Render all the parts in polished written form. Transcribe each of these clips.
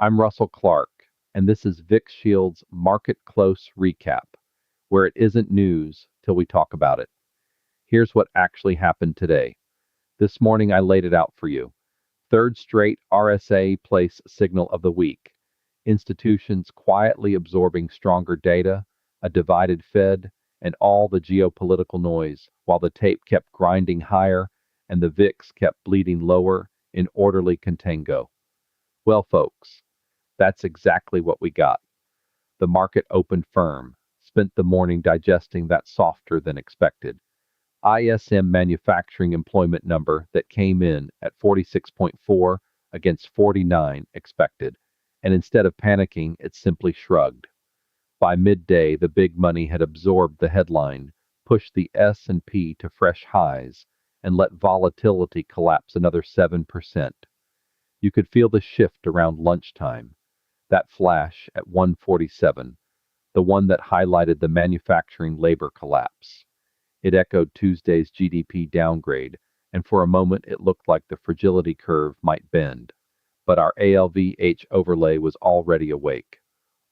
I'm Russell Clark, and this is VixShield's Market Close Recap, where it isn't news till we talk about it. Here's what actually happened today. This morning I laid it out for you. Third straight RSA place signal of the week. Institutions quietly absorbing stronger data, a divided Fed, and all the geopolitical noise, while the tape kept grinding higher and the VIX kept bleeding lower in orderly contango. Well, folks, that's exactly what we got. The market opened firm, spent the morning digesting that softer than expected ISM manufacturing employment number that came in at 46.4 against 49 expected, and instead of panicking, it simply shrugged. By midday, the big money had absorbed the headline, pushed the S&P to fresh highs, and let volatility collapse another 7%. You could feel the shift around lunchtime. That flash at 147, the one that highlighted the manufacturing labor collapse. It echoed Tuesday's GDP downgrade, and for a moment it looked like the fragility curve might bend. But our ALVH overlay was already awake.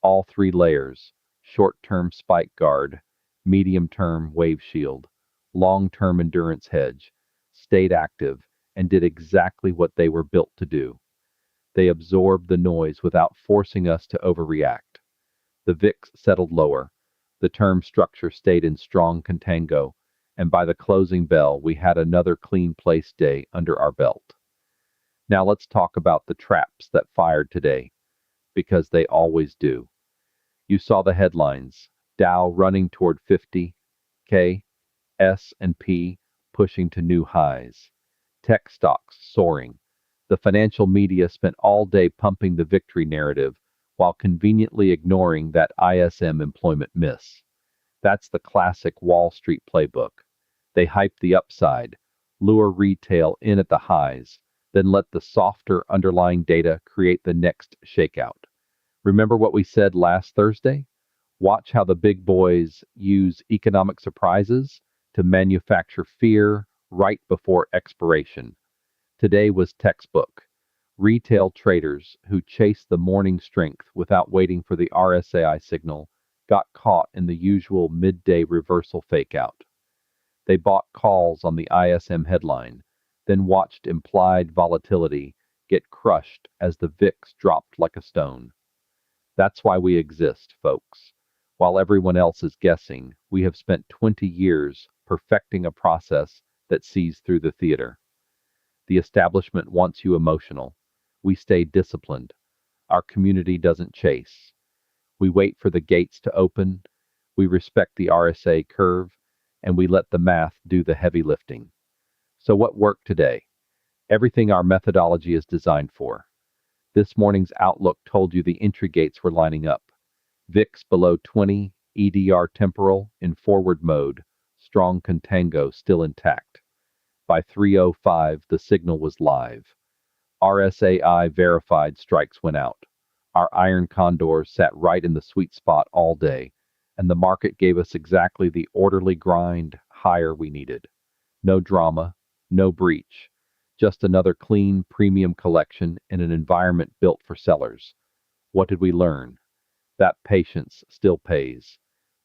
All three layers, short-term spike guard, medium-term wave shield, long-term endurance hedge, stayed active and did exactly what they were built to do. They absorbed the noise without forcing us to overreact. The VIX settled lower. The term structure stayed in strong contango, and by the closing bell, we had another clean place day under our belt. Now let's talk about the traps that fired today, because they always do. You saw the headlines, Dow running toward 50K, S&P pushing to new highs, tech stocks soaring. The financial media spent all day pumping the victory narrative while conveniently ignoring that ISM employment miss. That's the classic Wall Street playbook. They hype the upside, lure retail in at the highs, then let the softer underlying data create the next shakeout. Remember what we said last Thursday? Watch how the big boys use economic surprises to manufacture fear right before expiration. Today was textbook. Retail traders who chased the morning strength without waiting for the RSI signal got caught in the usual midday reversal fakeout. They bought calls on the ISM headline, then watched implied volatility get crushed as the VIX dropped like a stone. That's why we exist, folks. While everyone else is guessing, we have spent 20 years perfecting a process that sees through the theater. The establishment wants you emotional. We stay disciplined. Our community doesn't chase. We wait for the gates to open. We respect the RSA curve, and we let the math do the heavy lifting. So what worked today? Everything our methodology is designed for. This morning's outlook told you the entry gates were lining up. VIX below 20, EDR temporal in forward mode, strong contango still intact. By 3:05, the signal was live. RSAI verified strikes went out. Our iron condors sat right in the sweet spot all day, and the market gave us exactly the orderly grind higher we needed. No drama, no breach, just another clean premium collection in an environment built for sellers. What did we learn? That patience still pays.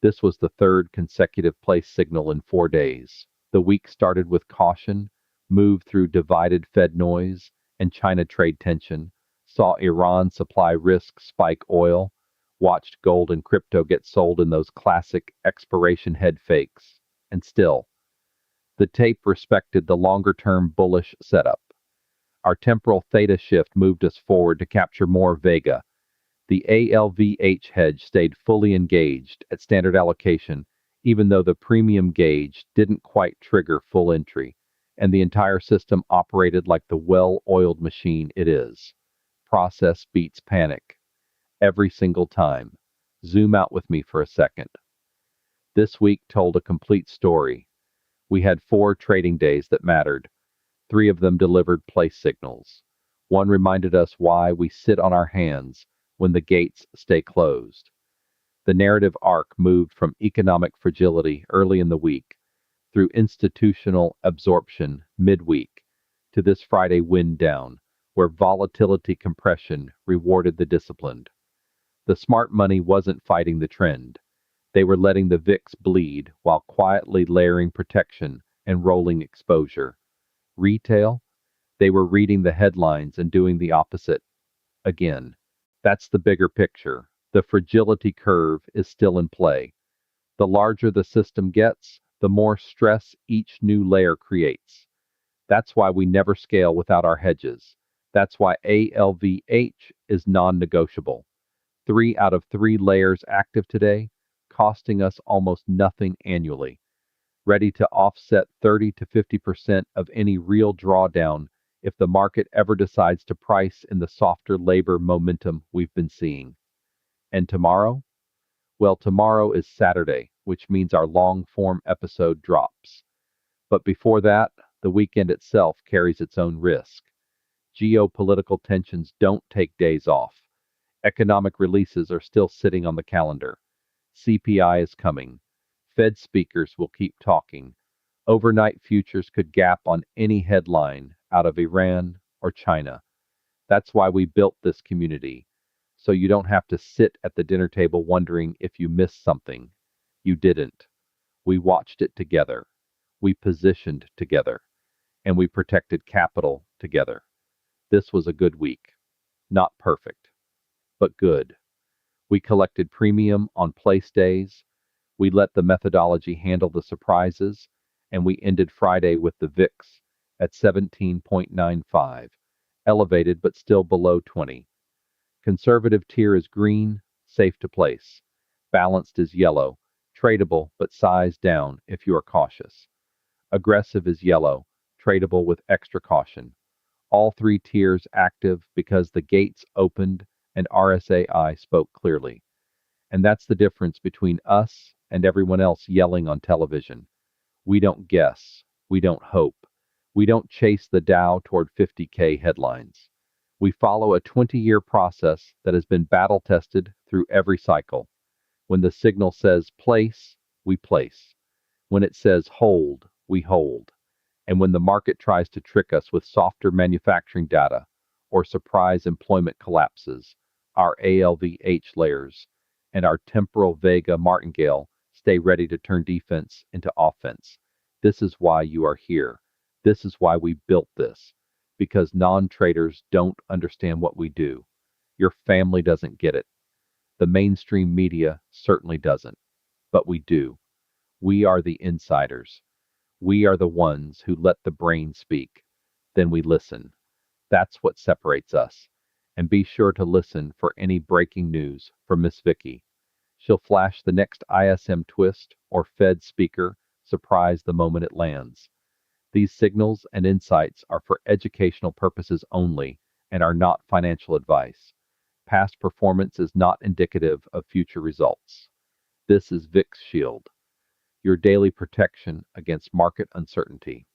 This was the third consecutive place signal in 4 days. The week started with caution, moved through divided Fed noise and China trade tension, saw Iran supply risk spike oil, watched gold and crypto get sold in those classic expiration head fakes, and still, the tape respected the longer-term bullish setup. Our temporal theta shift moved us forward to capture more vega. The ALVH hedge stayed fully engaged at standard allocation, even though the premium gauge didn't quite trigger full entry, and the entire system operated like the well-oiled machine it is. Process beats panic. Every single time. Zoom out with me for a second. This week told a complete story. We had 4 trading days that mattered. 3 of them delivered place signals. One reminded us why we sit on our hands when the gates stay closed. The narrative arc moved from economic fragility early in the week through institutional absorption midweek to this Friday wind down, where volatility compression rewarded the disciplined. The smart money wasn't fighting the trend. They were letting the VIX bleed while quietly layering protection and rolling exposure. Retail, they were reading the headlines and doing the opposite. Again, that's the bigger picture. The fragility curve is still in play. The larger the system gets, the more stress each new layer creates. That's why we never scale without our hedges. That's why ALVH is non-negotiable. 3 out of 3 layers active today, costing us almost nothing annually, ready to offset 30 to 50% of any real drawdown if the market ever decides to price in the softer labor momentum we've been seeing. And tomorrow? Well, tomorrow is Saturday, which means our long-form episode drops. But before that, the weekend itself carries its own risk. Geopolitical tensions don't take days off. Economic releases are still sitting on the calendar. CPI is coming. Fed speakers will keep talking. Overnight futures could gap on any headline out of Iran or China. That's why we built this community, so you don't have to sit at the dinner table wondering if you missed something. You didn't. We watched it together. We positioned together. And we protected capital together. This was a good week. Not perfect, but good. We collected premium on place days. We let the methodology handle the surprises, and we ended Friday with the VIX at 17.95, elevated but still below 20. Conservative tier is green, safe to place. Balanced is yellow, tradable but size down if you are cautious. Aggressive is yellow, tradable with extra caution. All 3 tiers active because the gates opened and RSAI spoke clearly. And that's the difference between us and everyone else yelling on television. We don't guess. We don't hope. We don't chase the Dow toward 50K headlines. We follow a 20-year process that has been battle-tested through every cycle. When the signal says place, we place. When it says hold, we hold. And when the market tries to trick us with softer manufacturing data or surprise employment collapses, our ALVH layers and our temporal vega martingale stay ready to turn defense into offense. This is why you are here. This is why we built this. Because non-traders don't understand what we do. Your family doesn't get it. The mainstream media certainly doesn't. But we do. We are the insiders. We are the ones who let the brain speak. Then we listen. That's what separates us. And be sure to listen for any breaking news from Miss Vicky. She'll flash the next ISM twist or Fed speaker surprise the moment it lands. These signals and insights are for educational purposes only and are not financial advice. Past performance is not indicative of future results. This is VixShield, your daily protection against market uncertainty.